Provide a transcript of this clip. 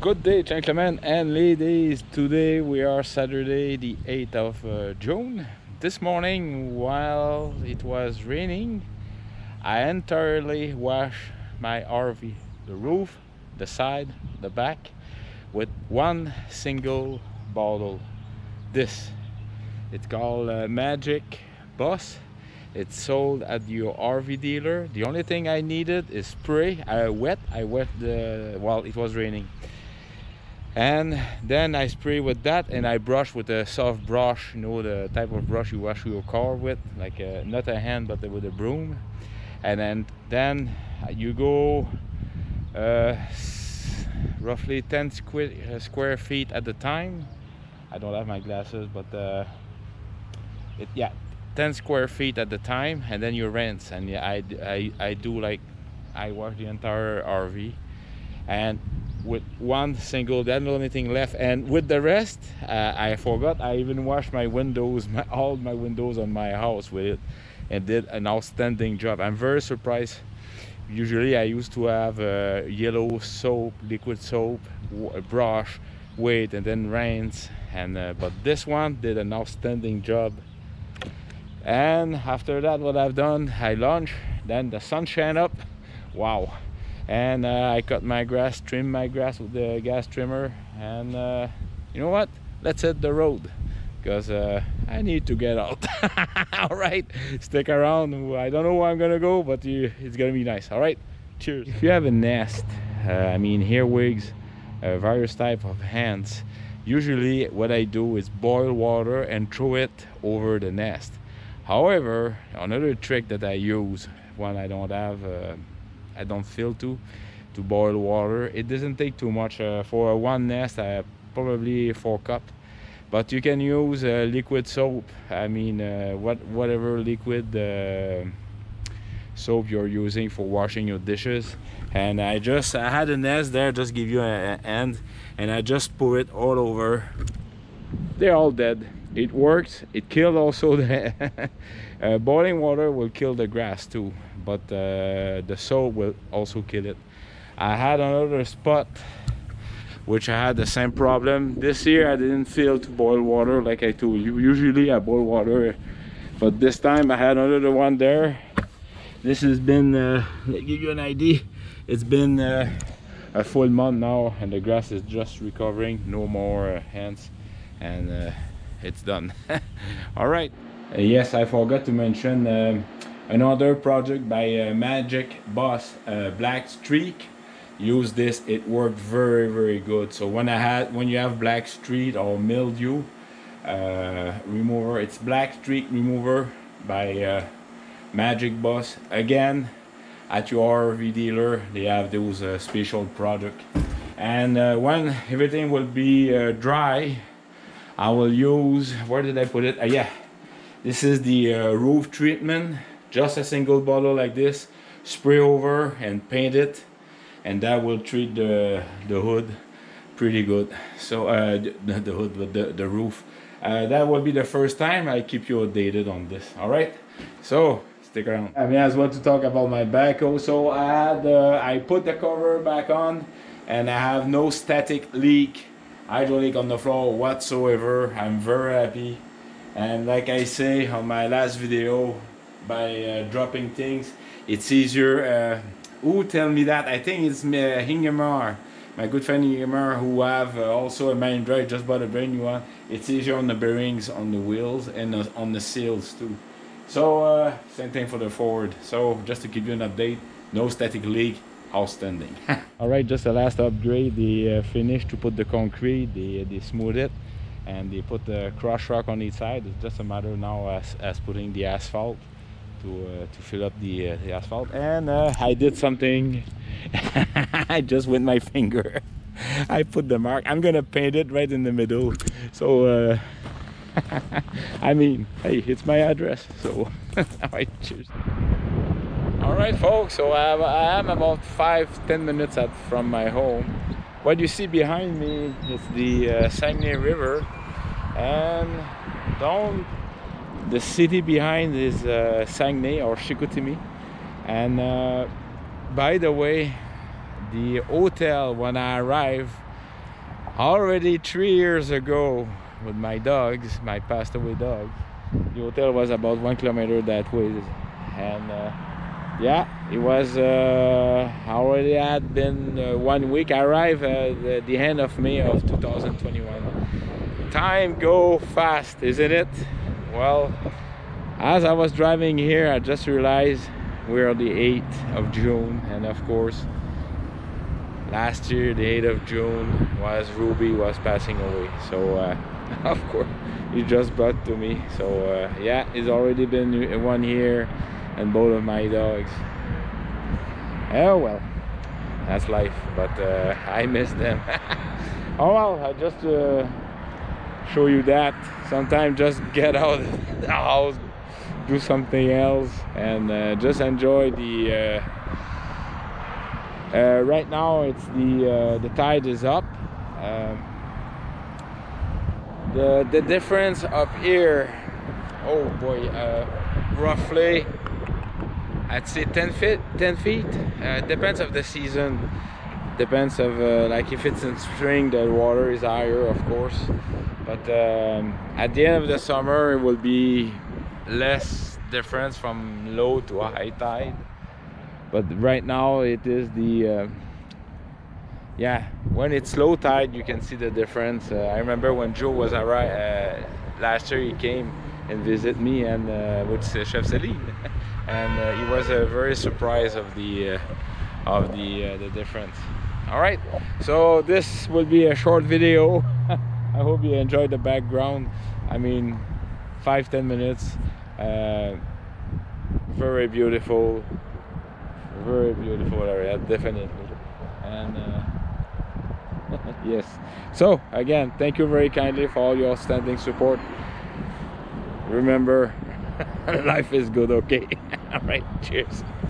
Good day, gentlemen and ladies. Today we are Saturday the 8th of June. This morning, while it was raining, I entirely washed my RV, the roof, the side, the back, with one single bottle. It's called Magic Boss. It's sold at your RV dealer. The only thing I needed is spray. I wet the while it was raining, and then I spray with that, and I brush with a soft brush, you know, the type of brush you wash your car with, like not a hand but with a broom. And then you go roughly 10 square feet at the time. I don't have my glasses, but yeah, 10 square feet at the time, and then you rinse. And yeah, I do, like, I wash the entire RV, and with one single, that's the only thing left. And with the rest, I forgot, I even washed my windows, all my windows on my house with it, and did an outstanding job. I'm very surprised. Usually I used to have yellow soap, liquid soap, brush, wait, and then rinse, and but this one did an outstanding job. And after that, what I've done, I lunch, then the sun shine up, wow. And I cut my grass, trim my grass with the gas trimmer, and you know what, let's hit the road, because I need to get out. All right, stick around. I don't know where I'm gonna go, but it's gonna be nice. All right, cheers. If you have a nest, I mean earwigs, various type of ants, usually what I do is boil water and throw it over the nest. However, another trick that I use when I don't have I don't feel to boil water, it doesn't take too much. For one nest, I have probably 4 cups, but you can use liquid soap. I mean whatever liquid soap you're using for washing your dishes. And I had a nest there, just give you a hand, and I just pour it all over. They're all dead. It works. It killed also the boiling water will kill the grass too, but the soap will also kill it. I had another spot which I had the same problem. This year I didn't feel to boil water like I told you. Usually I boil water, but this time I had another one there. This has been let me give you an idea, it's been a full month now, and the grass is just recovering, no more ants, and it's done. All right. Yes, I forgot to mention another project by Magic Boss, Black Streak. Use this, it worked very good. So when you have black streak or mildew remover, it's Black Streak Remover by Magic Boss. Again, at your RV dealer they have those special product. And when everything will be dry, I will use, where did I put it? Yeah, this is the roof treatment. Just a single bottle like this, spray over and paint it, and that will treat the hood pretty good. So the hood, but the roof. That will be the first time. I keep you updated on this. All right, so stick around. I mean, as well, to talk about my backhoe. So I put the cover back on, and I have no static leak, hydraulic on the floor whatsoever. I'm very happy. And like I say on my last video, by dropping things, it's easier. Who tell me that? I think it's Hingemar, my good friend Hingemar, who have also a main drive, just bought a brand new one. It's easier on the bearings, on the wheels, and on the seals too. So same thing for the forward. So just to give you an update, no static leak, outstanding. All right, just the last upgrade. They finished to put the concrete, they smooth it, and they put the crush rock on each side. It's just a matter now as putting the asphalt to fill up the asphalt. And I did something. I just with my finger I put the mark. I'm gonna paint it right in the middle, so I mean, hey, it's my address, so all right, cheers. All right, folks, so I am about 5-10 minutes from my home. What you see behind me is the Saguenay River, and down the city behind is Saguenay or Chicoutimi. And by the way, the hotel, when I arrived, already 3 years ago with my dogs, my passed away dogs. The hotel was about 1 kilometer that way, and yeah, it was already had been 1 week. I arrived at the end of May of 2021. Time go fast, isn't it? Well, as I was driving here, I just realized we're on the 8th of June, and of course last year the 8th of June was Ruby was passing away. So of course he just brought to me. So yeah, it's already been 1 year, and both of my dogs. Oh well, that's life, but I miss them. Oh well, I just show you that sometimes just get out of the house, do something else, and just enjoy the right now it's the tide is up. The difference up here, oh boy, roughly I'd say 10 feet. Depends of the season, depends of like if it's in spring the water is higher, of course, but at the end of the summer it will be less difference from low to high tide. But right now it is the yeah, when it's low tide you can see the difference. I remember when Joe was last year, he came and visit me and with Chef Celine and he was very surprised of the difference. All right, so this will be a short video. I hope you enjoyed the background. I mean, 5-10 minutes. Very beautiful area, definitely. And yes, so again, thank you very kindly for all your outstanding support. Remember, life is good, okay? All right, cheers.